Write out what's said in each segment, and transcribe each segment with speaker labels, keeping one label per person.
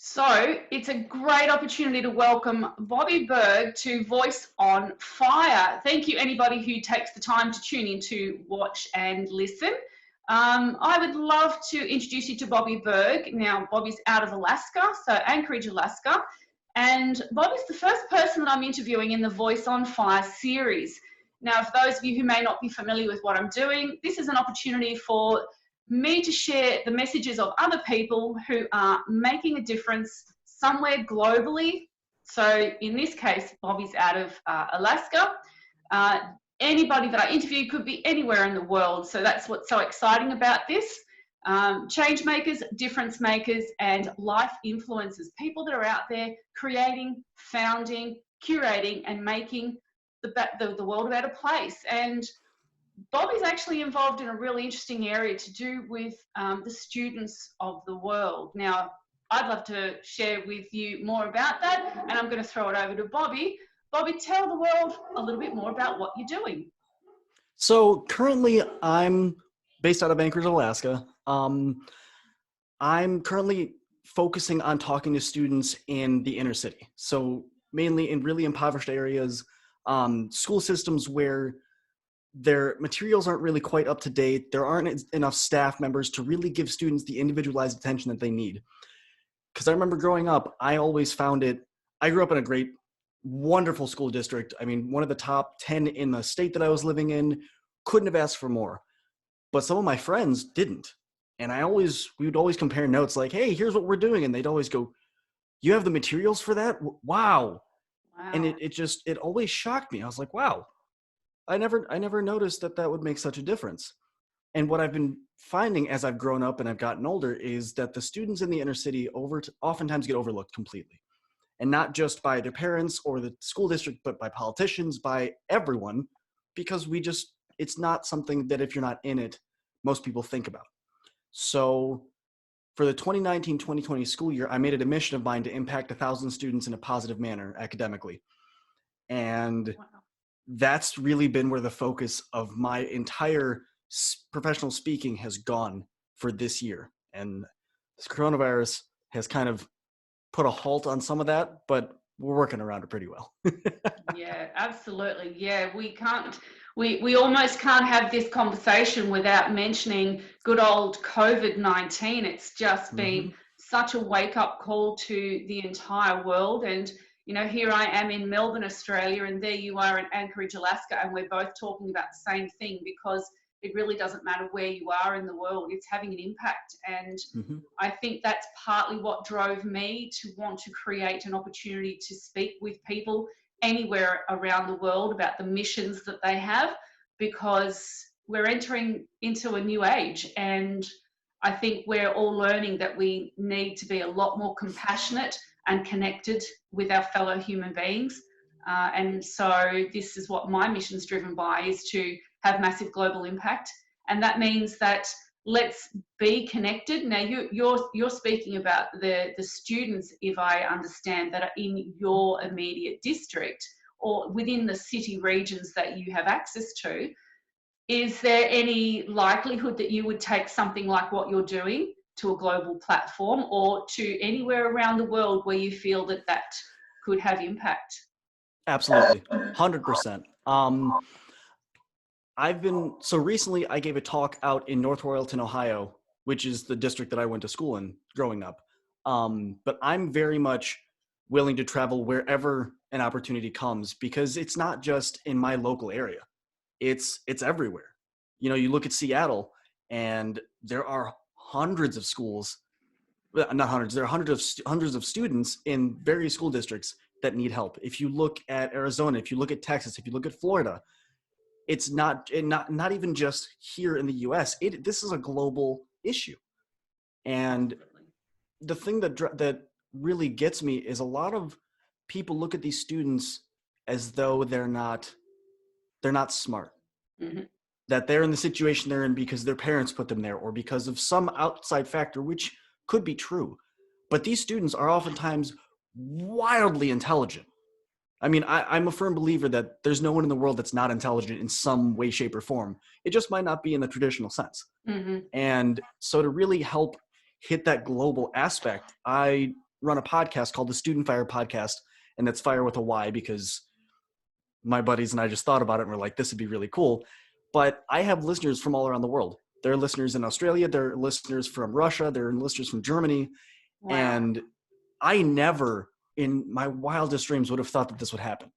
Speaker 1: So it's a great opportunity to welcome Bobby Berg to Voice on Fire. Thank you, anybody who takes the time to tune in to watch and listen. I would love to introduce you to Bobby Berg. Now, Bobby's out of Alaska, so Anchorage, Alaska. And Bobby's the first person that I'm interviewing in the Voice on Fire series. Now, for those of you who may not be familiar with what I'm doing, this is an opportunity for me to share the messages of other people who are making a difference somewhere globally. So in this case, Bobby's out of Alaska. Anybody that I interview could be anywhere in the world. So that's what's so exciting about this. Change makers, difference makers, and life influencers, people that are out there creating, founding, curating, and making the world a better place. And Bobby's actually involved in a really interesting area to do with the students of the world. Now, I'd love to share with you more about that, and I'm going to throw it over to Bobby. Bobby, tell the world a little bit more about what you're doing.
Speaker 2: So currently I'm based out of Anchorage, Alaska. I'm currently focusing on talking to students in the inner city. So mainly in really impoverished areas, school systems where their materials aren't really quite up to date. There aren't enough staff members to really give students the individualized attention that they need. Because I remember growing up, I always found it, I grew up in a great, wonderful school district. I mean, one of the top 10 in the state that I was living in, couldn't have asked for more. But some of my friends didn't. And we would always compare notes like, hey, here's what we're doing. And they'd always go, you have the materials for that? Wow. And it always shocked me. I was like, wow. I never noticed that would make such a difference. And what I've been finding as I've grown up and I've gotten older is that the students in the inner city oftentimes get overlooked completely. And not just by their parents or the school district, but by politicians, by everyone, because it's not something that if you're not in it, most people think about. So for the 2019-2020 school year, I made it a mission of mine to impact 1,000 students in a positive manner academically. And wow. That's really been where the focus of my entire professional speaking has gone for this year. And this coronavirus has kind of put a halt on some of that, but we're working around it pretty well.
Speaker 1: Yeah, absolutely. Yeah, we almost can't have this conversation without mentioning good old COVID-19. It's just been such a wake-up call to the entire world. And you know, here I am in Melbourne, Australia, and there you are in Anchorage, Alaska, and we're both talking about the same thing because it really doesn't matter where you are in the world, it's having an impact. And I think that's partly what drove me to want to create an opportunity to speak with people anywhere around the world about the missions that they have, because we're entering into a new age. And I think we're all learning that we need to be a lot more compassionate and connected with our fellow human beings. And so this is what my mission's driven by, is to have massive global impact. And that means that let's be connected. Now you're speaking about the students, if I understand, that are in your immediate district or within the city regions that you have access to. Is there any likelihood that you would take something like what you're doing to a global platform or to anywhere around the world where you feel that could have impact?
Speaker 2: Absolutely, 100%. So recently I gave a talk out in North Royalton, Ohio, which is the district that I went to school in growing up. But I'm very much willing to travel wherever an opportunity comes, because it's not just in my local area. It's everywhere. You know, you look at Seattle and there are hundreds of schools, not hundreds, there are hundreds of students in various school districts that need help. If you look at Arizona, if you look at Texas, if you look at Florida, it's not even just here in the US. This is a global issue. And the thing that really gets me is a lot of people look at these students as though they're not smart. That they're in the situation they're in because their parents put them there or because of some outside factor, which could be true. But these students are oftentimes wildly intelligent. I mean, I'm a firm believer that there's no one in the world that's not intelligent in some way, shape, or form. It just might not be in the traditional sense. And so to really help hit that global aspect, I run a podcast called the Student Fyre podcast, and that's Fire with a Y because my buddies and I just thought about it and we're like, this would be really cool. But I have listeners from all around the world. There are listeners in Australia, there are listeners from Russia, there are listeners from Germany.
Speaker 1: Wow.
Speaker 2: And I never in my wildest dreams would have thought that this would happen.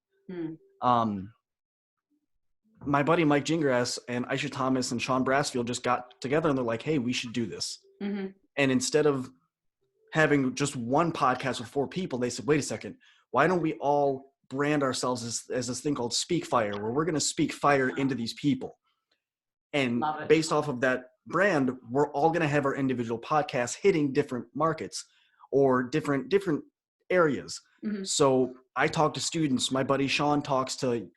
Speaker 2: My buddy Mike Gingras and Aisha Thomas and Sean Brassfield just got together and they're like, hey, we should do this. And instead of having just one podcast with 4 people, they said, wait a second, why don't we all brand ourselves as this thing called Speak Fire, where we're going to speak fire into these people. And based off of that brand, we're all going to have our individual podcasts hitting different markets or different areas. So I talk to students. My buddy Sean talks to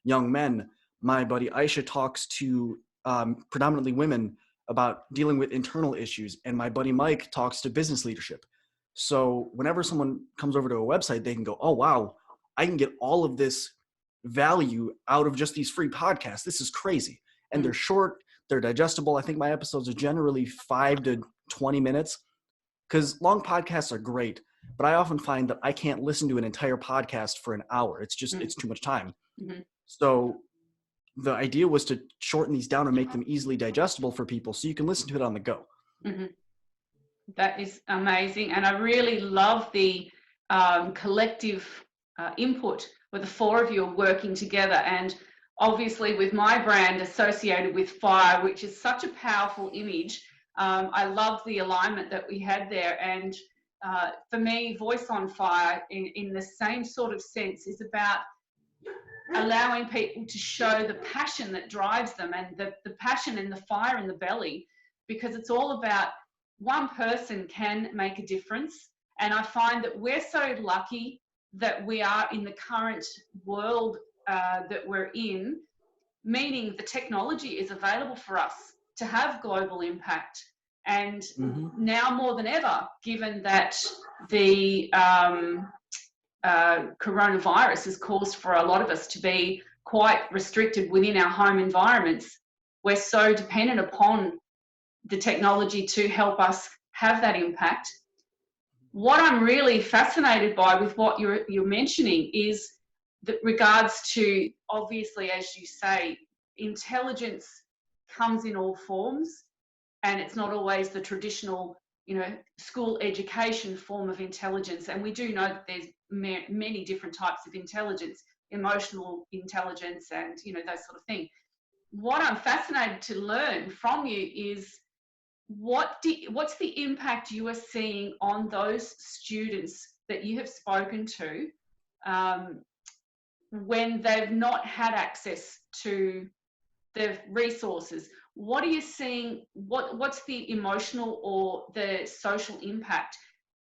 Speaker 2: young men. My buddy Aisha talks to predominantly women about dealing with internal issues. And my buddy Mike talks to business leadership. So whenever someone comes over to a website, they can go, oh, wow, I can get all of this value out of just these free podcasts. This is crazy. And they're short, they're digestible. I think my episodes are generally 5 to 20 minutes because long podcasts are great, but I often find that I can't listen to an entire podcast for an hour. It's just, it's too much time. So the idea was to shorten these down and make them easily digestible for people so you can listen to it on the go.
Speaker 1: That is amazing. And I really love the collective input where the 4 of you are working together. And obviously with my brand associated with fire, which is such a powerful image, I love the alignment that we had there. And for me, Voice on Fire in the same sort of sense is about allowing people to show the passion that drives them and the passion and the fire in the belly, because it's all about one person can make a difference. And I find that we're so lucky that we are in the current world that we're in, meaning the technology is available for us to have global impact. And now more than ever, given that the coronavirus has caused for a lot of us to be quite restricted within our home environments, we're so dependent upon the technology to help us have that impact. What I'm really fascinated by with what you're mentioning is that regards to, obviously, as you say, intelligence comes in all forms, and it's not always the traditional, school education form of intelligence. And we do know that there's many different types of intelligence, emotional intelligence, and that sort of thing. What I'm fascinated to learn from you is what's the impact you are seeing on those students that you have spoken to when they've not had access to the resources? What are you seeing? What's the emotional or the social impact?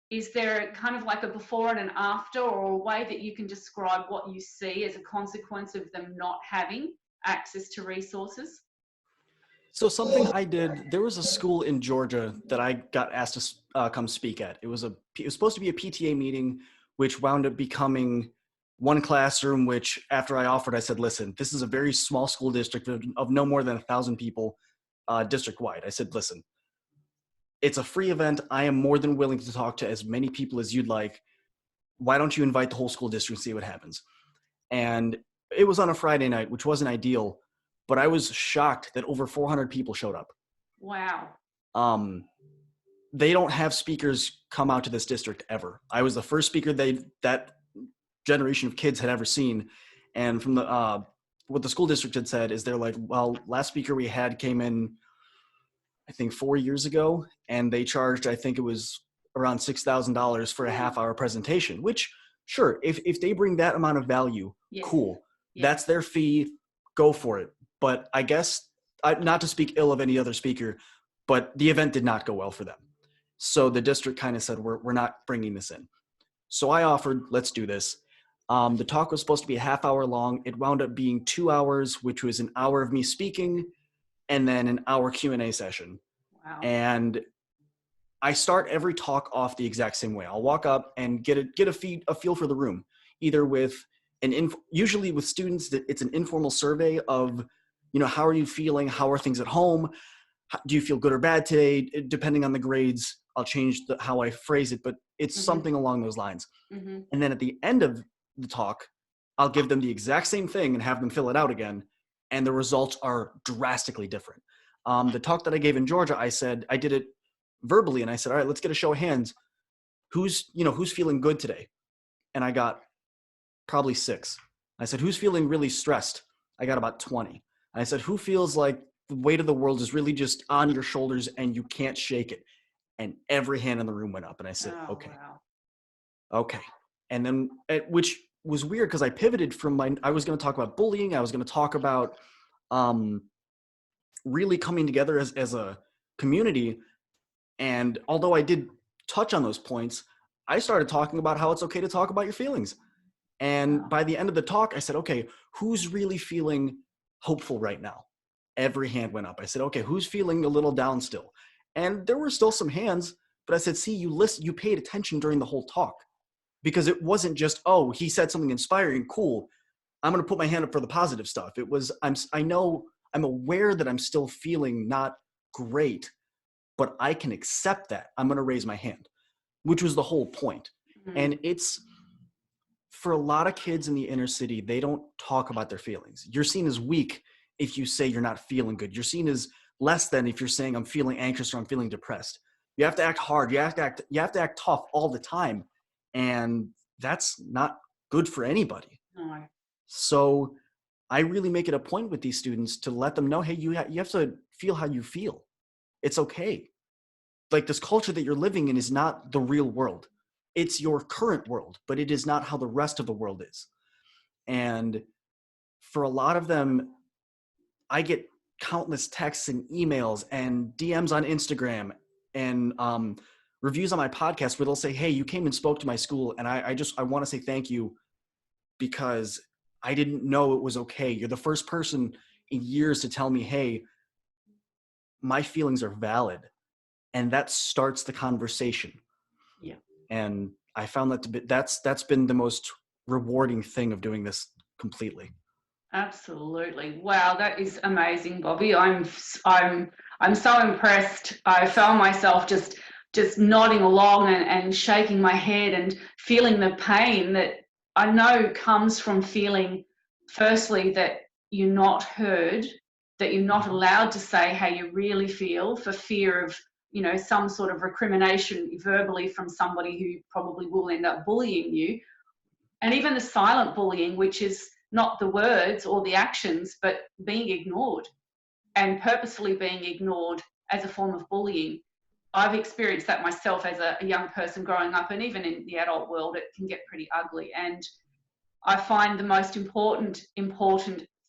Speaker 1: Is there kind of like a before and an after, or a way that you can describe what you see as a consequence of them not having access to resources?
Speaker 2: So something I did, there was a school in Georgia that I got asked to come speak at. It was supposed to be a PTA meeting, which wound up becoming one classroom, which after I offered, I said, listen, this is a very small school district of no more than 1,000 people district-wide. I said, listen, it's a free event. I am more than willing to talk to as many people as you'd like. Why don't you invite the whole school district and see what happens? And it was on a Friday night, which wasn't ideal, but I was shocked that over 400 people showed up.
Speaker 1: Wow.
Speaker 2: They don't have speakers come out to this district ever. I was the first speaker that generation of kids had ever seen. And from what the school district had said is they're like, well, last speaker we had came in, I think 4 years ago, and they charged, I think it was around $6,000 for a half-hour presentation, which sure, if they bring that amount of value, cool. That's their fee, go for it. But I guess, not to speak ill of any other speaker, but the event did not go well for them. So the district kind of said, we're not bringing this in. So I offered, let's do this. The talk was supposed to be a half hour long. It wound up being 2 hours, which was an hour of me speaking and then an hour Q&A session.
Speaker 1: Wow.
Speaker 2: And I start every talk off the exact same way. I'll walk up and get a feel for the room, either with usually with students, it's an informal survey of, how are you feeling? How are things at home? Do you feel good or bad today? Depending on the grades. I'll change how I phrase it, but it's something along those lines.
Speaker 1: Mm-hmm.
Speaker 2: And then at the end of the talk, I'll give them the exact same thing and have them fill it out again. And the results are drastically different. The talk that I gave in Georgia, I did it verbally, and I said, all right, let's get a show of hands. Who's feeling good today? And I got probably 6. I said, who's feeling really stressed? I got about 20. I said, who feels like the weight of the world is really just on your shoulders and you can't shake it? And every hand in the room went up. And I said, okay.
Speaker 1: Wow.
Speaker 2: Okay. And then, which was weird because I pivoted from I was going to talk about bullying. I was going to talk about really coming together as a community. And although I did touch on those points, I started talking about how it's okay to talk about your feelings. And by the end of the talk, I said, okay, who's really feeling hopeful right now? Every hand went up. I said, okay, who's feeling a little down still? And there were still some hands, but I said, see, you paid attention during the whole talk, because it wasn't just, oh, he said something inspiring, cool, I'm going to put my hand up for the positive stuff. It was, I'm aware that I'm still feeling not great, but I can accept that. I'm going to raise my hand, which was the whole point.
Speaker 1: Mm-hmm.
Speaker 2: And it's, for a lot of kids in the inner city, they don't talk about their feelings. You're seen as weak if you say you're not feeling good. You're seen as less than if you're saying I'm feeling anxious or I'm feeling depressed. You have to act hard. You have to act tough all the time. And that's not good for anybody.
Speaker 1: No.
Speaker 2: So I really make it a point with these students to let them know, hey, you have to feel how you feel. It's okay. Like, this culture that you're living in is not the real world. It's your current world, but it is not how the rest of the world is. And for a lot of them, I get countless texts and emails and DMs on Instagram and reviews on my podcast where they'll say, hey, you came and spoke to my school, and I want to say thank you because I didn't know it was okay. You're the first person in years to tell me, hey, my feelings are valid. And that starts the conversation.
Speaker 1: Yeah.
Speaker 2: And I found that's been the most rewarding thing of doing this completely.
Speaker 1: Absolutely. Wow, that is amazing, Bobby. I'm so impressed. I found myself just nodding along and shaking my head and feeling the pain that I know comes from feeling, firstly, that you're not heard, that you're not allowed to say how you really feel for fear of, some sort of recrimination verbally from somebody who probably will end up bullying you. And even the silent bullying, which is not the words or the actions, but being ignored and purposefully being ignored as a form of bullying. I've experienced that myself as a young person growing up, and even in the adult world, it can get pretty ugly. And I find the most important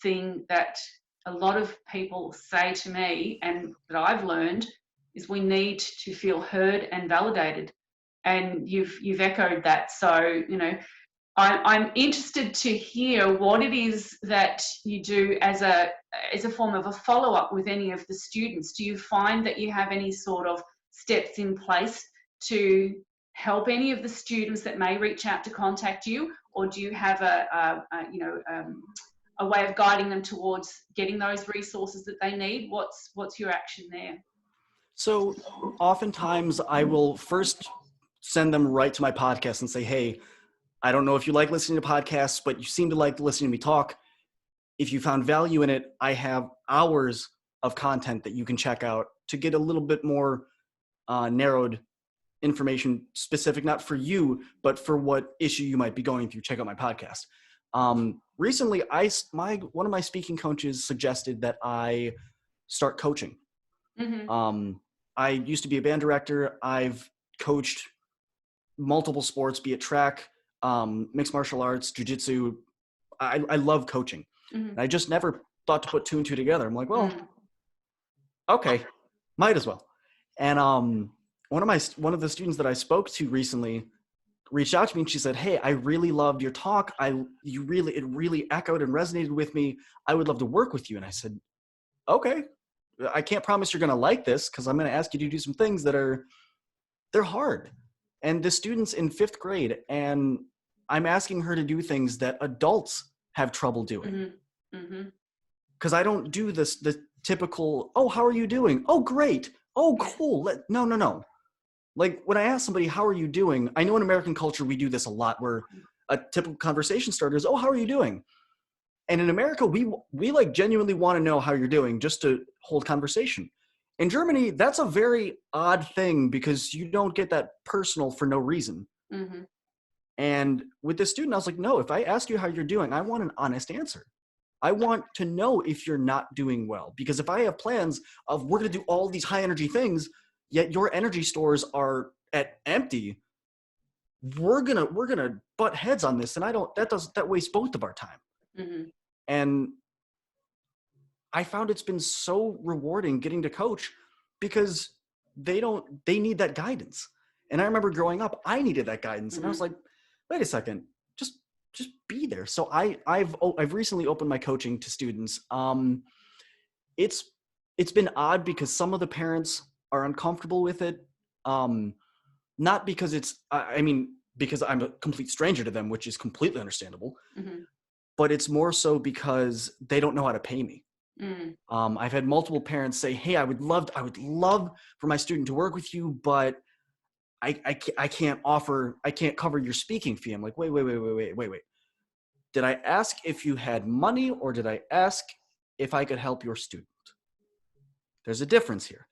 Speaker 1: thing that a lot of people say to me and that I've learned is we need to feel heard and validated. And you've echoed that. So, I'm interested to hear what it is that you do as a form of a follow-up with any of the students. Do you find that you have any sort of steps in place to help any of the students that may reach out to contact you, or do you have a way of guiding them towards getting those resources that they need? What's your action there?
Speaker 2: So oftentimes I will first send them right to my podcast and say, hey, I don't know if you like listening to podcasts, but you seem to like listening to me talk. If you found value in it, I have hours of content that you can check out to get a little bit more narrowed information specific, not for you, but for what issue you might be going through. Check out my podcast. Recently, one of my speaking coaches suggested that I start coaching.
Speaker 1: Mm-hmm.
Speaker 2: I used to be a band director. I've coached multiple sports, be it track, mixed martial arts, jiu-jitsu. I love coaching.
Speaker 1: Mm-hmm.
Speaker 2: And I just never thought to put 2 and 2 together. I'm like, well, okay, might as well. And one of the students that I spoke to recently reached out to me and she said, hey, I really loved your talk. It really echoed and resonated with me. I would love to work with you. And I said, okay, I can't promise you're going to like this because I'm going to ask you to do some things they're hard. And the student's in 5th grade, and I'm asking her to do things that adults have trouble doing. Because I don't do the typical, oh, how are you doing? Oh, great. Oh, cool. No. Like when I ask somebody, how are you doing? I know in American culture, we do this a lot where a typical conversation starter is, oh, how are you doing? And in America, we like genuinely want to know how you're doing just to hold conversation. In Germany, that's a very odd thing because you don't get that personal for no reason.
Speaker 1: Mm-hmm.
Speaker 2: And with this student, I was like, no, if I ask you how you're doing, I want an honest answer. I want to know if you're not doing well. Because if I have plans of we're going to do all these high energy things, yet your energy stores are at empty, we're gonna butt heads on this. And that wastes both of our time.
Speaker 1: Mm-hmm.
Speaker 2: And I found it's been so rewarding getting to coach because they need that guidance. And I remember growing up, I needed that guidance. And I was like, wait a second, just be there. So I've recently opened my coaching to students. It's been odd because some of the parents are uncomfortable with it. Not because because I'm a complete stranger to them, which is completely understandable, but it's more so because they don't know how to pay me. I've had multiple parents say, hey, I would love for my student to work with you, but I can't cover your speaking fee. I'm like, wait. Did I ask if you had money or did I ask if I could help your student? There's a difference here.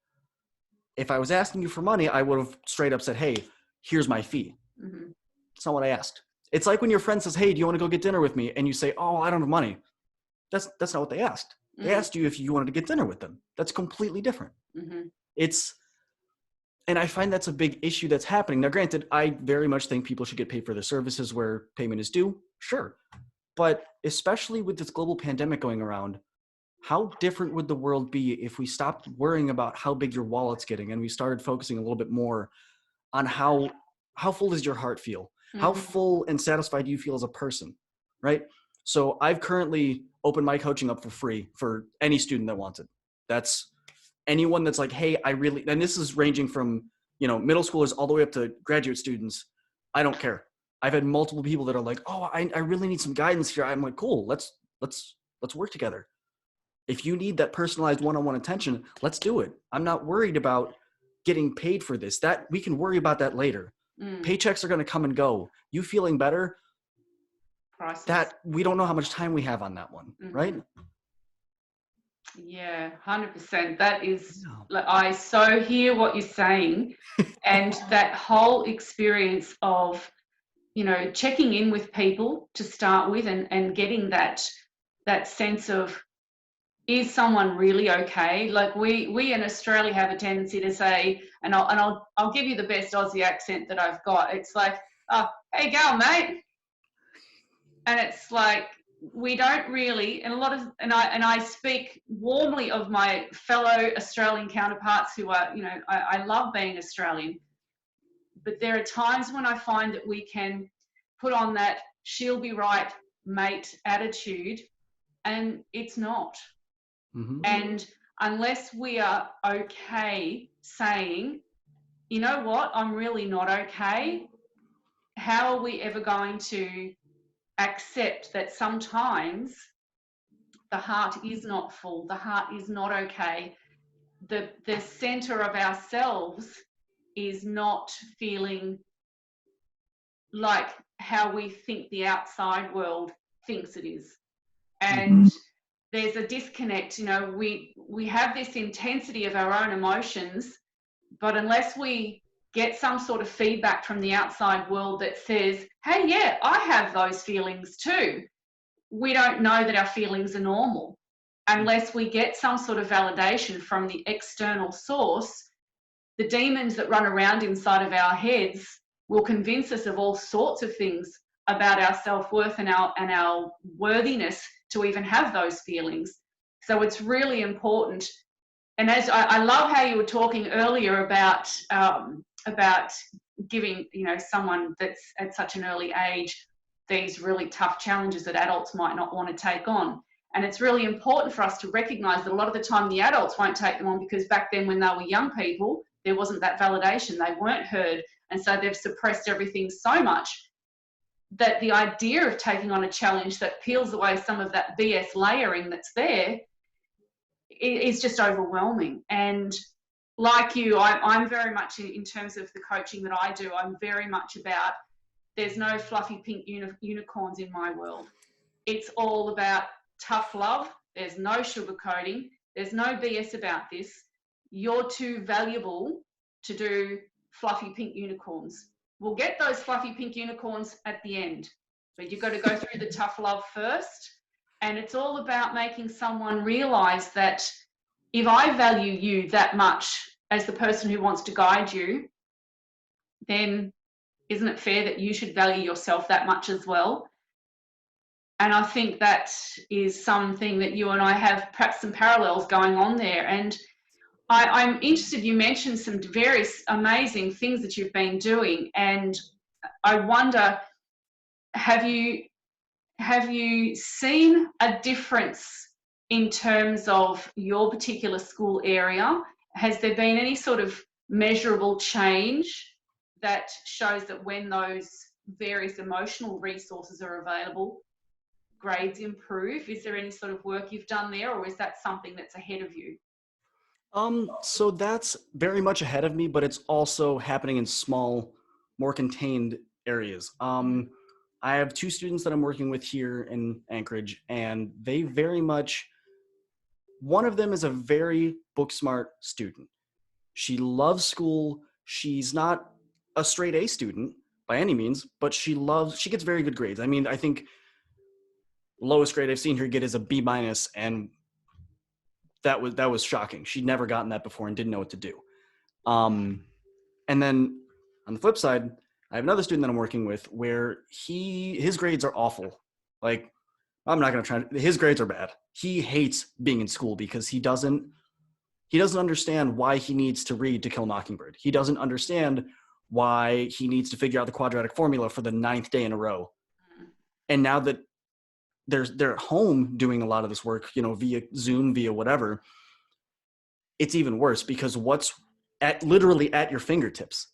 Speaker 2: If I was asking you for money, I would have straight up said, hey, here's my fee. That's not what I asked. It's like when your friend says, hey, do you want to go get dinner with me? And you say, oh, I don't have money. That's not what they asked. They asked you if you wanted to get dinner with them. That's completely different. And I find that's a big issue that's happening. Now, granted, I very much think people should get paid for their services where payment is due. Sure. But especially with this global pandemic going around, how different would the world be if we stopped worrying about how big your wallet's getting and we started focusing a little bit more on how full does your heart feel? How full and satisfied do you feel as a person, right? So I've currently opened my coaching up for free for any student that wants it. That's anyone that's like, hey, and this is ranging from, middle schoolers all the way up to graduate students. I don't care. I've had multiple people that are like, oh, I really need some guidance here. I'm like, cool, let's work together. If you need that personalized one-on-one attention, let's do it. I'm not worried about getting paid for this. That we can worry about that later. Paychecks are going to come and go. You feeling better?
Speaker 1: Priceless.
Speaker 2: That we don't know how much time we have on that one, right?
Speaker 1: Yeah, 100%. That is, I so hear what you're saying. And that whole experience of, checking in with people to start with and getting that sense of, is someone really okay? Like we in Australia have a tendency to say, and I'll give you the best Aussie accent that I've got. It's like, oh, hey, go, mate. And it's like, we don't really, and I speak warmly of my fellow Australian counterparts who are, I love being Australian, but there are times when I find that we can put on that she'll be right, mate attitude, and it's not. And unless we are okay saying, you know what, I'm really not okay, how are we ever going to accept that sometimes the heart is not full, the heart is not okay, the center of ourselves is not feeling like how we think the outside world thinks it is. And there's a disconnect. We have this intensity of our own emotions, but unless we get some sort of feedback from the outside world that says, hey, yeah, I have those feelings too, we don't know that our feelings are normal. Unless we get some sort of validation from the external source, the demons that run around inside of our heads will convince us of all sorts of things about our self-worth and our worthiness to even have those feelings. So it's really important. And as I love how you were talking earlier about giving, someone that's at such an early age these really tough challenges that adults might not want to take on. And it's really important for us to recognize that a lot of the time the adults won't take them on because back then when they were young people, there wasn't that validation. They weren't heard. And so they've suppressed everything so much that the idea of taking on a challenge that peels away some of that BS layering that's there is just overwhelming. And like you, I'm very much in terms of the coaching that I do, I'm very much about there's no fluffy pink unicorns in my world. It's all about tough love. There's no sugarcoating. There's no BS about this. You're too valuable to do fluffy pink unicorns. We'll get those fluffy pink unicorns at the end, but you've got to go through the tough love first. And it's all about making someone realize that if I value you that much as the person who wants to guide you, then isn't it fair that you should value yourself that much as well? And I think that is something that you and I have perhaps some parallels going on there. And I'm interested, you mentioned some very amazing things that you've been doing. And I wonder, have you seen a difference in terms of your particular school area? Has there been any sort of measurable change that shows that when those various emotional resources are available, grades improve? Is there any sort of work you've done there, or is that something that's ahead of you?
Speaker 2: So that's very much ahead of me, but it's also happening in small, more contained areas. I have 2 students that I'm working with here in Anchorage, and they very much, one of them is a very book smart student. She loves school. She's not a straight A student by any means, but she gets very good grades. I mean, I think lowest grade I've seen her get is a B-, and that was shocking. She'd never gotten that before and didn't know what to do. And then on the flip side, I have another student that I'm working with where his grades are awful. Like, I'm not going to try. His grades are bad. He hates being in school because he doesn't understand why he needs to read To Kill a Mockingbird. He doesn't understand why he needs to figure out the quadratic formula for the 9th day in a row. And now that they're at home doing a lot of this work, via Zoom, via whatever, it's even worse because what's literally at your fingertips,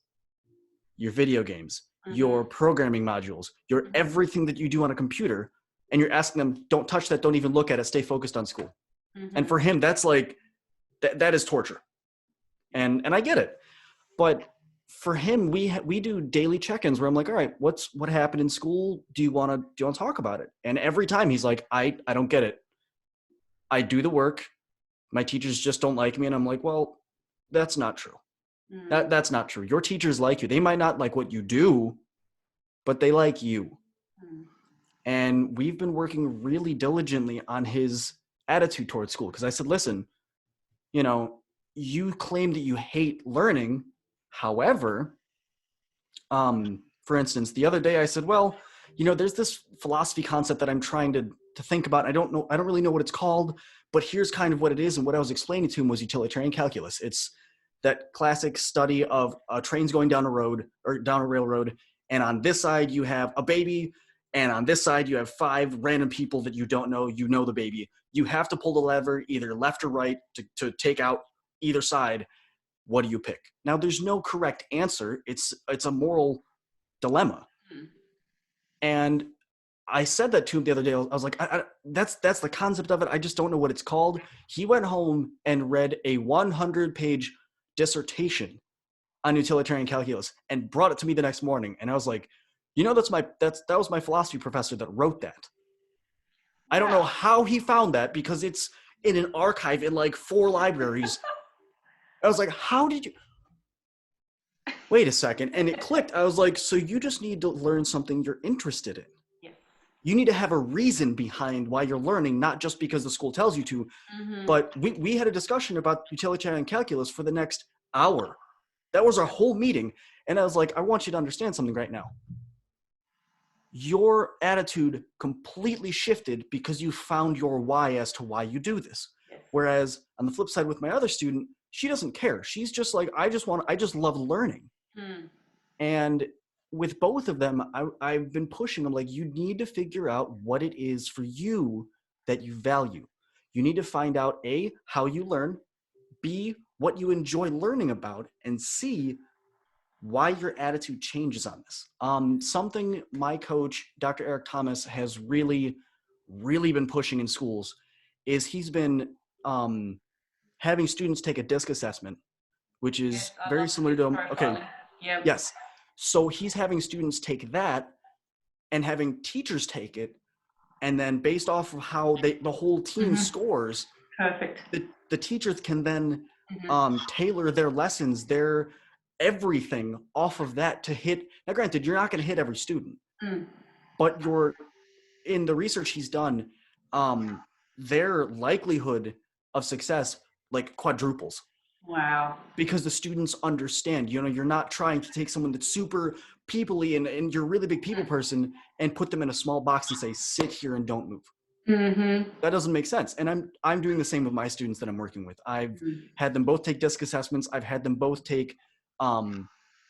Speaker 2: your video games, your programming modules, your everything that you do on a computer, and you're asking them, don't touch that, don't even look at it, stay focused on school. And for him, that's like, that is torture. And I get it. But for him, we do daily check-ins where I'm like, all right, what happened in school? Do you want to talk about it? And every time he's like, I don't get it. I do the work. My teachers just don't like me. And I'm like, well, that's not true. That's not true. Your teachers like you. They might not like what you do, but they like you. And we've been working really diligently on his attitude towards school. Because I said, listen, you claim that you hate learning. However, for instance, the other day I said, well, there's this philosophy concept that I'm trying to think about. I don't really know what it's called, but here's kind of what it is. And what I was explaining to him was Utilitarian Calculus. It's that classic study of trains going down a road or down a railroad. And on this side, you have a baby. And on this side, you have 5 random people that you don't know. You know the baby. You have to pull the lever either left or right to take out either side. What do you pick? Now, there's no correct answer. It's a moral dilemma. And I said that to him the other day. I was like, that's the concept of it. I just don't know what it's called. He went home and read a 100-page dissertation on utilitarian calculus and brought it to me the next morning. And I was like, that was my philosophy professor that wrote that. I don't know how he found that because it's in an archive in like 4 libraries. I was like, how did you? Wait a second. And it clicked. I was like, so you just need to learn something you're interested in.
Speaker 1: Yes.
Speaker 2: You need to have a reason behind why you're learning, not just because the school tells you to. But we had a discussion about utilitarian calculus for the next hour. That was our whole meeting. And I was like, I want you to understand something right now. Your attitude completely shifted because you found your why as to why you do this.
Speaker 1: Yes.
Speaker 2: Whereas on the flip side with my other student, she doesn't care. She's just like, I just love learning. And with both of them, I've been pushing them like, you need to figure out what it is for you that you value. You need to find out A, how you learn, B, what you enjoy learning about, and C, why your attitude changes on this. Something my coach, Dr. Eric Thomas, has really, really been pushing in schools is he's been having students take a DISC assessment which is
Speaker 1: Yes, I
Speaker 2: very
Speaker 1: love
Speaker 2: similar
Speaker 1: the
Speaker 2: to, okay,
Speaker 1: profiling. Yep.
Speaker 2: yes. So he's having students take that and having teachers take it. And then based off of how the whole team scores,
Speaker 1: Perfect.
Speaker 2: the teachers can then
Speaker 1: Mm-hmm.
Speaker 2: tailor their lessons, their everything off of that to hit. Now, granted, you're not going to hit every student, but you're, in the research he's done, their likelihood of success like quadruples.
Speaker 1: Wow.
Speaker 2: Because the students understand, you know, you're not trying to take someone that's super people-y and you're a really big people person and put them in a small box and say, sit here and don't move.
Speaker 1: Mm-hmm.
Speaker 2: That doesn't make sense. And I'm doing the same with my students that I'm working with. I've had them both take DISC assessments. I've had them both take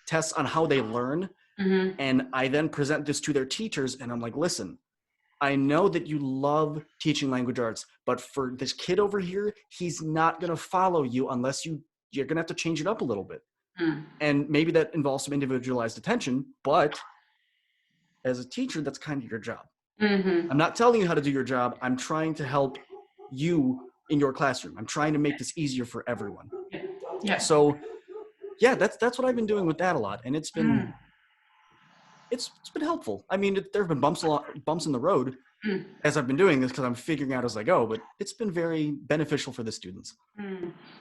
Speaker 2: tests on how they learn.
Speaker 1: Mm-hmm.
Speaker 2: And I then present this to their teachers and I'm like, listen, I know that you love teaching language arts, but for this kid over here, he's not going to follow you unless you're going to have to change it up a little bit. And maybe that involves some individualized attention, but as a teacher, that's kind of your job. I'm not telling you how to do your job. I'm trying to help you in your classroom. I'm trying to make this easier for everyone.
Speaker 1: Yeah.
Speaker 2: So yeah, that's what I've been doing with that a lot. And it's been, it's been helpful. I mean, there have been bumps in the road as I've been doing this because I'm figuring out as I go, but it's been very beneficial for the students.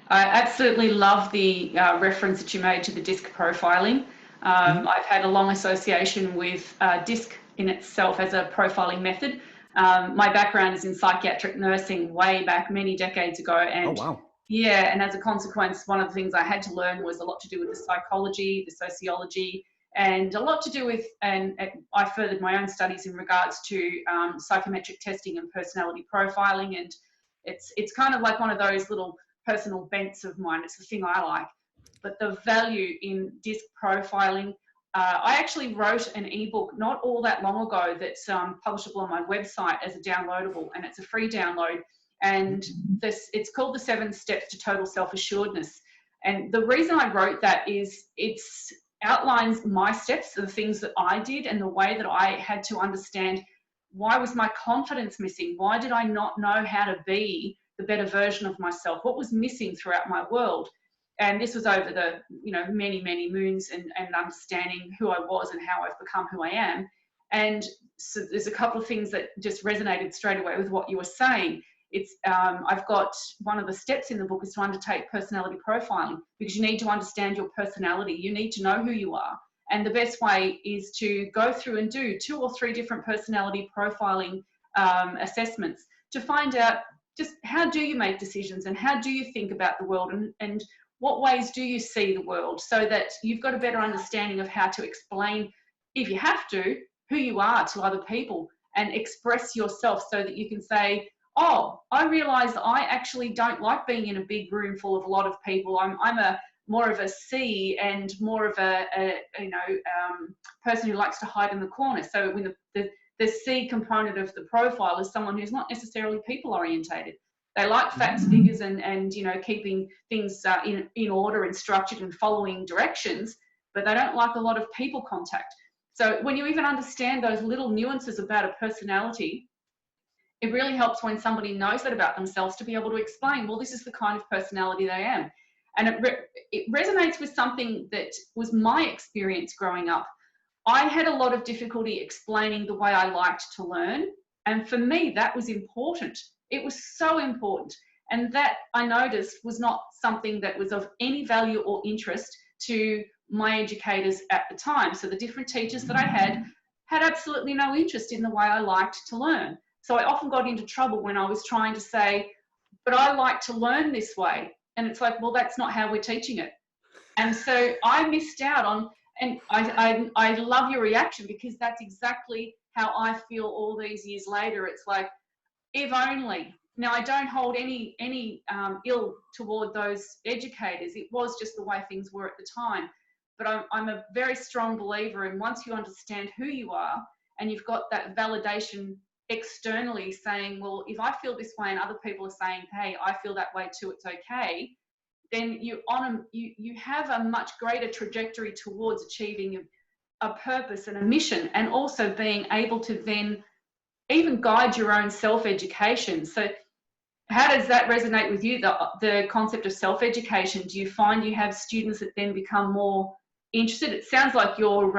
Speaker 1: I absolutely love the reference that you made to the DISC profiling. I've had a long association with DISC in itself as a profiling method. My background is in psychiatric nursing way back many decades ago. And
Speaker 2: oh, wow.
Speaker 1: Yeah, and as a consequence, one of the things I had to learn was a lot to do with the psychology, the sociology, and a lot to do with, and I furthered my own studies in regards to psychometric testing and personality profiling. And it's kind of like one of those little personal bents of mine. It's the thing I like. But the value in DISC profiling, I actually wrote an ebook not all that long ago that's publishable on my website as a downloadable, and it's a free download. And it's called The 7 Steps to Total Self-Assuredness. And the reason I wrote that is it's outlines my steps, the things that I did, and the way that I had to understand why was my confidence missing? Why did I not know how to be the better version of myself? What was missing throughout my world? And this was over the, many, many moons and understanding who I was and how I've become who I am. And so there's a couple of things that just resonated straight away with what you were saying. It's I've got one of the steps in the book is to undertake personality profiling, because you need to understand your personality. You need to know who you are. And the best way is to go through and do 2 or 3 different personality profiling assessments to find out just how do you make decisions and how do you think about the world and what ways do you see the world, so that you've got a better understanding of how to explain, if you have to, who you are to other people and express yourself so that you can say, oh, I realise I actually don't like being in a big room full of a lot of people. I'm a more of a C and more of a person who likes to hide in the corner. So when the C component of the profile is someone who's not necessarily people orientated. They like facts, figures, and keeping things in order and structured and following directions, but they don't like a lot of people contact. So when you even understand those little nuances about a personality, it really helps when somebody knows that about themselves to be able to explain, well, this is the kind of personality they am. And it resonates with something that was my experience growing up. I had a lot of difficulty explaining the way I liked to learn. And for me, that was important. It was so important. And that, I noticed, was not something that was of any value or interest to my educators at the time. So the different teachers that I had absolutely no interest in the way I liked to learn. So I often got into trouble when I was trying to say, but I like to learn this way. And it's like, well, that's not how we're teaching it. And so I missed out on, and I love your reaction, because that's exactly how I feel all these years later. It's like, if only. Now, I don't hold any ill toward those educators. It was just the way things were at the time. But I'm a very strong believer in, once you understand who you are and you've got that validation externally saying, well, if I feel this way and other people are saying, hey, I feel that way too, it's okay, then you have a much greater trajectory towards achieving a purpose and a mission, and also being able to then even guide your own self-education. So How does that resonate with you, the concept of self-education? Do you find you have students that then become more interested? It sounds like your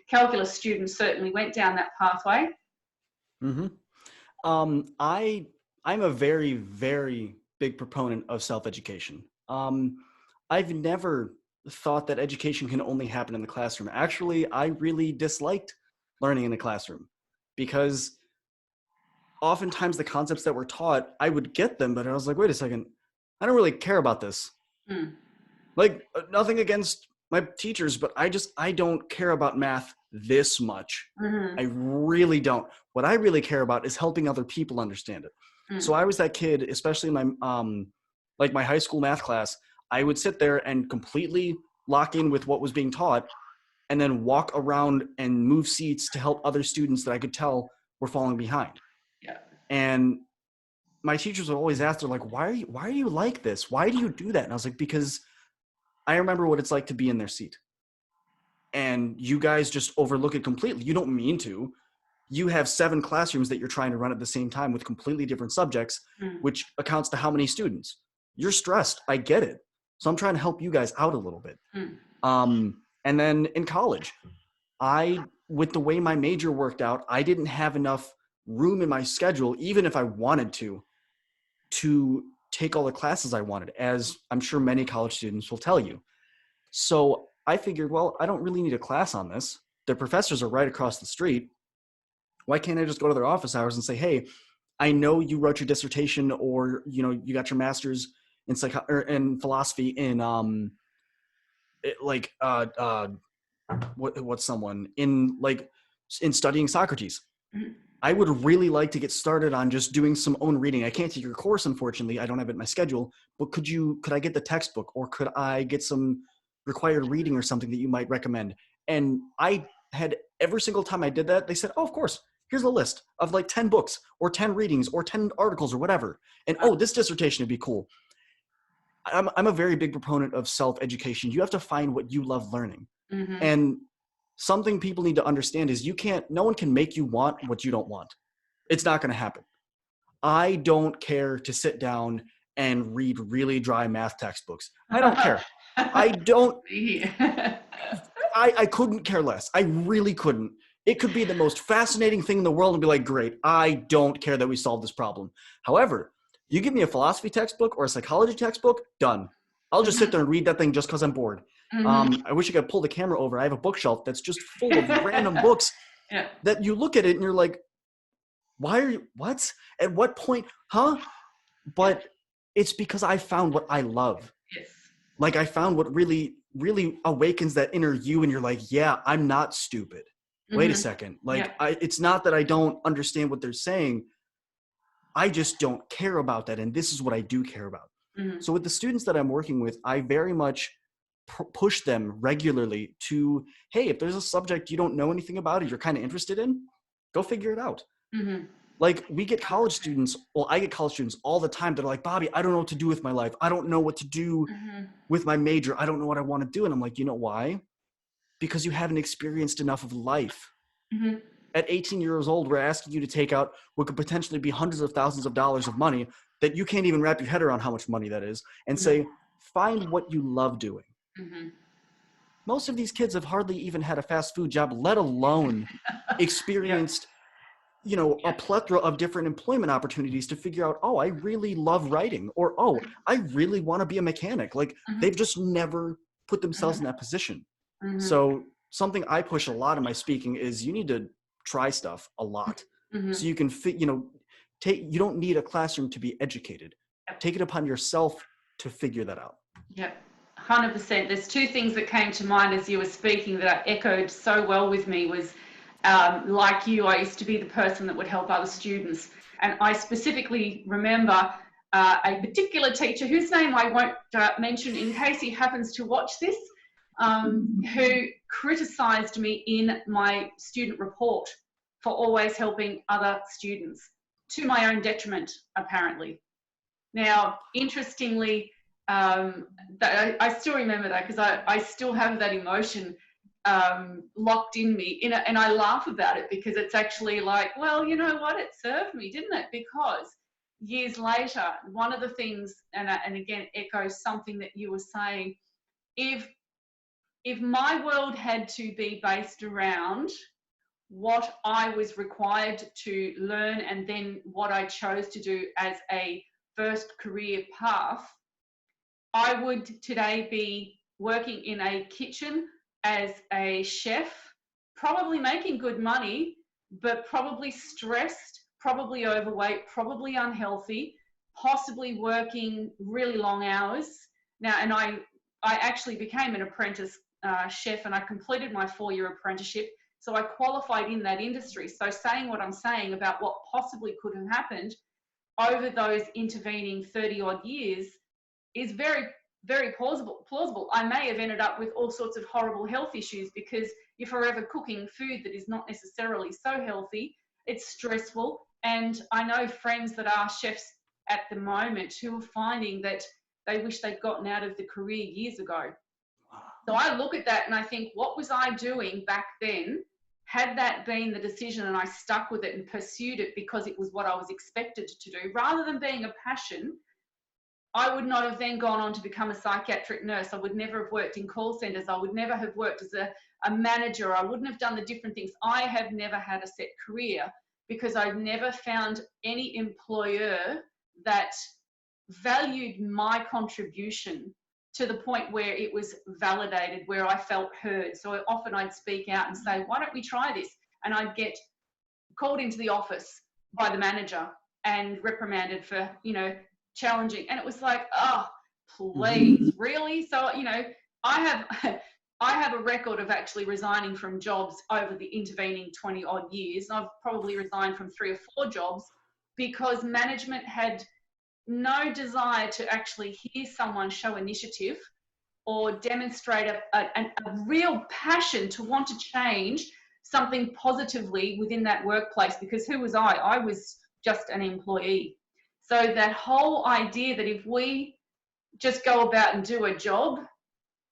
Speaker 1: calculus students certainly went down that pathway.
Speaker 2: Mm-hmm. I'm a very, very big proponent of self-education. I've never thought that education can only happen in the classroom. Actually, I really disliked learning in the classroom because oftentimes the concepts that were taught, I would get them, but I was like, wait a second, I don't really care about this. Like, nothing against my teachers, but I don't care about math this much. I really don't. What I really care about is helping other people understand it. So I was that kid, especially in my like my high school math class. I would sit there and completely lock in with what was being taught, and then walk around and move seats to help other students that I could tell were falling behind.
Speaker 1: Yeah.
Speaker 2: And my teachers would always ask, they're like, why are you like this? Why do you do that? And I was like, because I remember what it's like to be in their seat. And you guys just overlook it completely. You don't mean to. You have 7 classrooms that you're trying to run at the same time with completely different subjects, which accounts to how many students. You're stressed. I get it. So I'm trying to help you guys out a little bit. And then in college, with the way my major worked out, I didn't have enough room in my schedule, even if I wanted to take all the classes I wanted, as I'm sure many college students will tell you. So I figured, well, I don't really need a class on this. The professors are right across the street. Why can't I just go to their office hours and say, hey, I know you wrote your dissertation, or, you got your master's in philosophy in in studying Socrates. I would really like to get started on just doing some own reading. I can't take your course, unfortunately. I don't have it in my schedule, but could I get the textbook, or could I get some required reading or something that you might recommend? And I had, every single time I did that, they said, oh, of course, here's a list of like 10 books or 10 readings or 10 articles or whatever. And oh, this dissertation would be cool. I'm a very big proponent of self-education. You have to find what you love learning. And something people need to understand is no one can make you want what you don't want. It's not going to happen. I don't care to sit down and read really dry math textbooks. I don't care. I don't. I couldn't care less. I really couldn't. It could be the most fascinating thing in the world and be like, great, I don't care that we solved this problem. However, you give me a philosophy textbook or a psychology textbook, done. I'll just sit there and read that thing just because I'm bored. I wish I could pull the camera over. I have a bookshelf that's just full of random books that you look at it and you're like, why are you, what? At what point? Huh? But it's because I found what I love.
Speaker 1: Yes.
Speaker 2: Like, I found what really, really awakens that inner you, and you're like, yeah, I'm not stupid. Wait a second. Like, it's not that I don't understand what they're saying. I just don't care about that. And this is what I do care about. So with the students that I'm working with, I very much push them regularly to, hey, if there's a subject you don't know anything about or you're kind of interested in, go figure it out. Like, we get college students, well, I get college students all the time that are like, Bobby, I don't know what to do with my life. I don't know what to do with my major. I don't know what I want to do. And I'm like, you know why? Because you haven't experienced enough of life. At 18 years old, we're asking you to take out what could potentially be hundreds of thousands of dollars of money that you can't even wrap your head around how much money that is, and say, find what you love doing. Most of these kids have hardly even had a fast food job, let alone experienced a plethora of different employment opportunities to figure out, oh, I really love writing, or, oh, I really want to be a mechanic. Like, they've just never put themselves in that position. So something I push a lot in my speaking is you need to try stuff a lot. So you can you don't need a classroom to be educated. Take it upon yourself to figure that out.
Speaker 1: Yep. 100%. There's 2 things that came to mind as you were speaking that I echoed so well with me was, like you, I used to be the person that would help other students. And I specifically remember a particular teacher whose name I won't mention in case he happens to watch this, who criticised me in my student report for always helping other students, to my own detriment, apparently. Now, interestingly, I still remember that because I still have that emotion locked in me, and I laugh about it because it's actually like, well, you know what, it served me, didn't it? Because years later, one of the things, and again echoes something that you were saying, if my world had to be based around what I was required to learn and then what I chose to do as a first career path, I would today be working in a kitchen as a chef, probably making good money, but probably stressed, probably overweight, probably unhealthy, possibly working really long hours. Now, and I actually became an apprentice chef, and I completed my 4-year apprenticeship. So I qualified in that industry. So saying what I'm saying about what possibly could have happened over those intervening 30 odd years is very, very plausible. I may have ended up with all sorts of horrible health issues because you're forever cooking food that is not necessarily so healthy. It's stressful. And I know friends that are chefs at the moment who are finding that they wish they'd gotten out of the career years ago. So I look at that and I think, what was I doing back then? Had that been the decision and I stuck with it and pursued it because it was what I was expected to do, rather than being a passion, I would not have then gone on to become a psychiatric nurse. I would never have worked in call centers. I would never have worked as a manager. I wouldn't have done the different things. I have never had a set career because I've never found any employer that valued my contribution to the point where it was validated, where I felt heard. So often I'd speak out and say, why don't we try this? And I'd get called into the office by the manager and reprimanded for, challenging. And it was like, oh, please, really? So, I have a record of actually resigning from jobs over the intervening 20 odd years. I've probably resigned from 3 or 4 jobs because management had no desire to actually hear someone show initiative or demonstrate a real passion to want to change something positively within that workplace. Because who was I? I was just an employee. So that whole idea that if we just go about and do a job,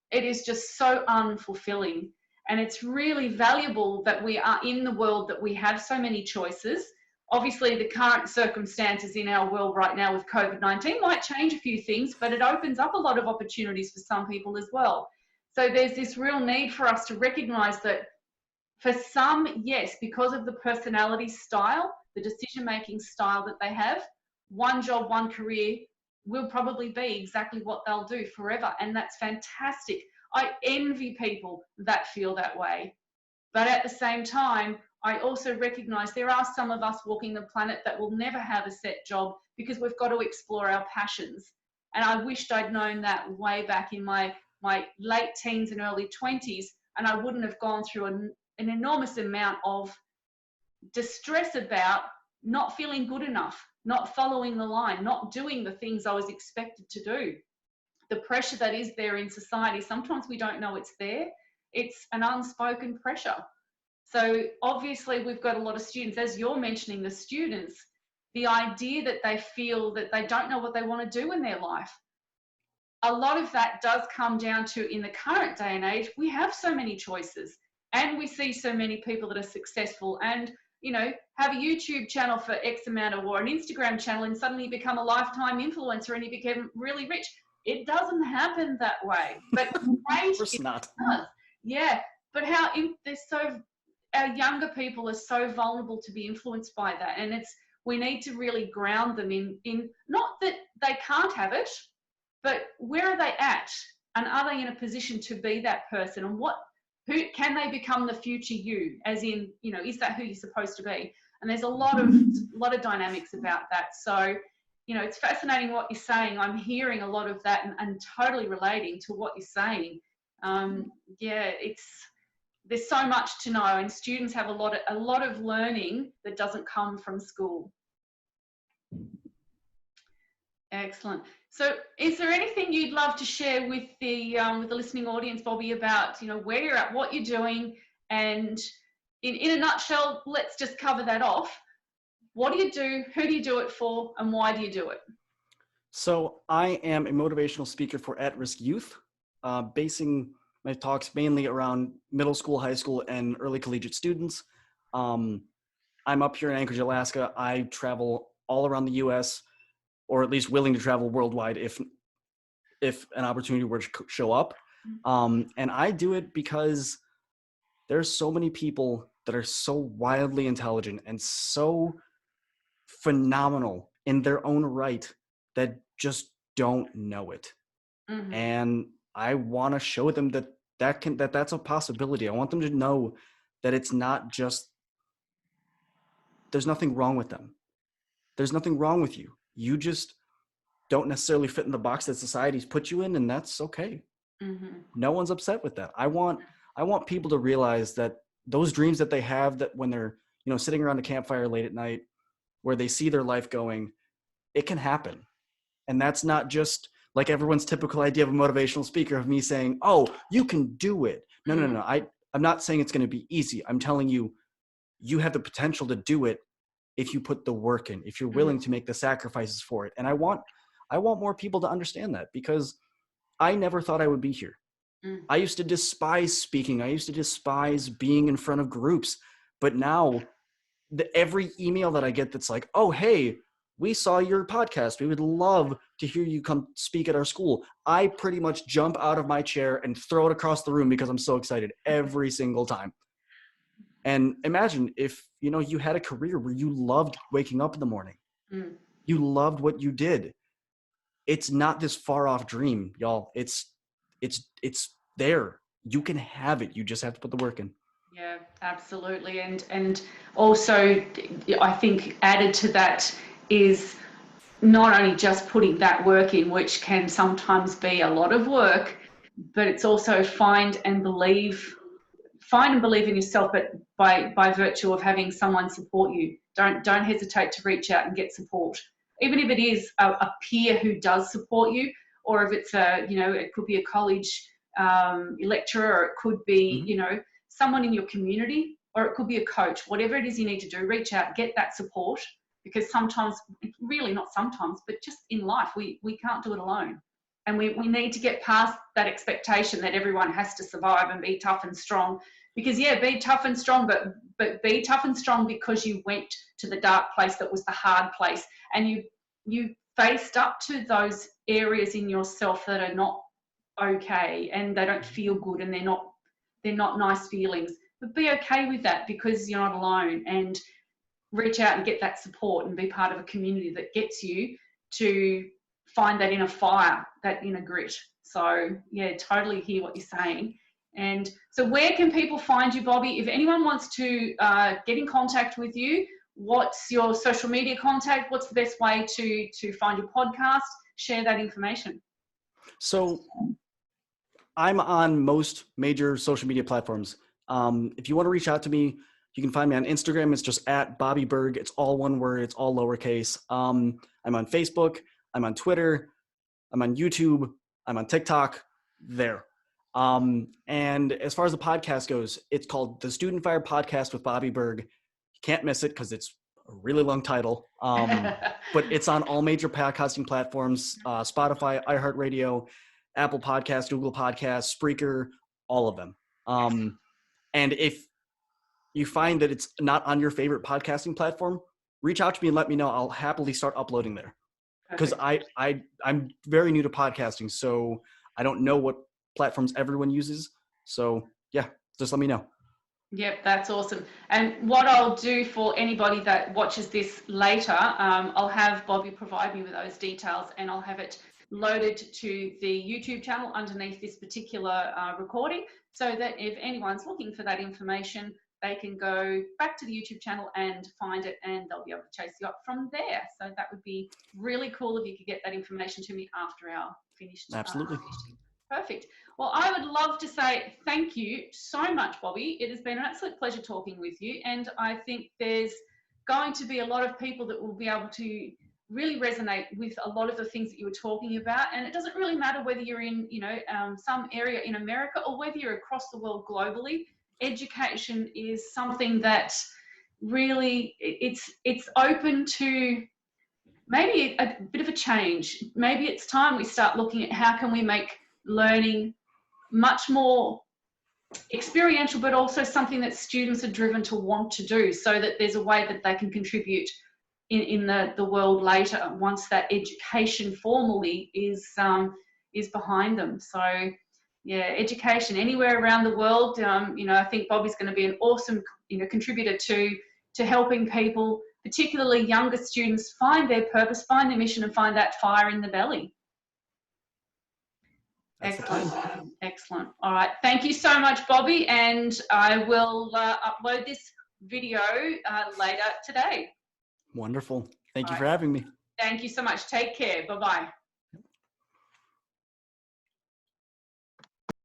Speaker 1: it is just so unfulfilling. And it's really valuable that we are in the world, that we have so many choices. Obviously, the current circumstances in our world right now with COVID-19 might change a few things, but it opens up a lot of opportunities for some people as well. So there's this real need for us to recognize that for some, yes, because of the personality style, the decision-making style that they have, one job, one career will probably be exactly what they'll do forever. And that's fantastic. I envy people that feel that way. But at the same time, I also recognize there are some of us walking the planet that will never have a set job because we've got to explore our passions. And I wished I'd known that way back in my late teens and early 20s, and I wouldn't have gone through an enormous amount of distress about not feeling good enough, not following the line, not doing the things I was expected to do. The pressure that is there in society, sometimes we don't know it's there. It's an unspoken pressure. So obviously we've got a lot of students, as you're mentioning, the students, the idea that they feel that they don't know what they want to do in their life. A lot of that does come down to, in the current day and age, we have so many choices and we see so many people that are successful and, have a YouTube channel for X amount or an Instagram channel and suddenly become a lifetime influencer and you become really rich. It doesn't happen that way. But
Speaker 2: of course not.
Speaker 1: Does. Yeah. But our younger people are so vulnerable to be influenced by that. And we need to really ground them in not that they can't have it, but where are they at? And are they in a position to be that person? And who can they become the future you? As in, is that who you're supposed to be? And there's a lot of dynamics about that. So, it's fascinating what you're saying. I'm hearing a lot of that and totally relating to what you're saying. There's so much to know, and students have a lot of learning that doesn't come from school. Excellent. So is there anything you'd love to share with the listening audience, Bobby, about where you're at, what you're doing, and in a nutshell, let's just cover that off. What do you do? Who do you do it for? And why do you do it?
Speaker 2: So I am a motivational speaker for at-risk youth, basing my talks mainly around middle school, high school, and early collegiate students. I'm up here in Anchorage, Alaska. I travel all around the U.S. or at least willing to travel worldwide if an opportunity were to show up. And I do it because there's so many people that are so wildly intelligent and so phenomenal in their own right that just don't know it.
Speaker 1: Mm-hmm.
Speaker 2: And I want to show them that's a possibility. I want them to know that it's not just, there's nothing wrong with them. There's nothing wrong with you. You just don't necessarily fit in the box that society's put you in, and that's okay.
Speaker 1: Mm-hmm.
Speaker 2: No one's upset with that. I want people to realize that those dreams that they have, that when they're, sitting around a campfire late at night, where they see their life going, it can happen. And that's not just like everyone's typical idea of a motivational speaker, of me saying, oh, you can do it. No. I'm not saying it's going to be easy. I'm telling you, you have the potential to do it if you put the work in, if you're willing to make the sacrifices for it. And I want more people to understand that, because I never thought I would be here. I used to despise speaking. I used to despise being in front of groups. But now every email that I get that's like, oh, hey, we saw your podcast, we would love to hear you come speak at our school, I pretty much jump out of my chair and throw it across the room because I'm so excited every single time. And imagine if, you had a career where you loved waking up in the morning. You loved what you did. It's not this far off dream, y'all. It's there. You can have it. You just have to put the work in.
Speaker 1: Yeah, absolutely. And also, I think added to that is not only just putting that work in, which can sometimes be a lot of work, but it's also find and believe in yourself, but by virtue of having someone support you. Don't hesitate to reach out and get support. Even if it is a peer who does support you, or if it's it could be a college lecturer, or it could be, someone in your community, or it could be a coach. Whatever it is you need to do, reach out, get that support, because sometimes, really not sometimes, but just in life, we can't do it alone. And we need to get past that expectation that everyone has to survive and be tough and strong. Because, be tough and strong, but be tough and strong because you went to the dark place that was the hard place, and you faced up to those areas in yourself that are not okay, and they don't feel good, and they're not nice feelings. But be okay with that, because you're not alone, and reach out and get that support and be part of a community that gets you to find that inner fire, that inner grit. So, totally hear what you're saying. And so where can people find you, Bobby? If anyone wants to get in contact with you, what's your social media contact? What's the best way to find your podcast? Share that information.
Speaker 2: So I'm on most major social media platforms. If you want to reach out to me, you can find me on Instagram. It's just at Bobby Berg. It's all one word. It's all lowercase. I'm on Facebook. I'm on Twitter. I'm on YouTube. I'm on TikTok. There. And as far as the podcast goes, it's called the Student Fyre Podcast with Bobby Berg. You can't miss it because it's a really long title. But it's on all major podcasting platforms, Spotify, iHeartRadio, Apple Podcasts, Google Podcasts, Spreaker, all of them. And if you find that it's not on your favorite podcasting platform, reach out to me and let me know. I'll happily start uploading there. Because I'm very new to podcasting, so I don't know what platforms everyone uses. So just let me know.
Speaker 1: Yep, that's awesome. And what I'll do for anybody that watches this later, I'll have Bobby provide me with those details, and I'll have it loaded to the YouTube channel underneath this particular recording, so that if anyone's looking for that information, they can go back to the YouTube channel and find it, and they'll be able to chase you up from there. So that would be really cool if you could get that information to me after our finished.
Speaker 2: Absolutely.
Speaker 1: Perfect. Well, I would love to say thank you so much, Bobby. It has been an absolute pleasure talking with you. And I think there's going to be a lot of people that will be able to really resonate with a lot of the things that you were talking about. And it doesn't really matter whether you're in, some area in America or whether you're across the world globally. Education is something that really it's open to maybe a bit of a change. Maybe it's time we start looking at how can we make learning much more experiential, but also something that students are driven to want to do, so that there's a way that they can contribute in the world later, once that education formally is behind them. So yeah, education anywhere around the world. You know, I think Bobby's going to be an awesome, you know, contributor to helping people, particularly younger students, find their purpose, find their mission, and find that fire in the belly. Excellent. Excellent. All right. Thank you so much, Bobby. And I will upload this video later today.
Speaker 2: Wonderful. Thank you for having me.
Speaker 1: Thank you so much. Take care. Bye-bye.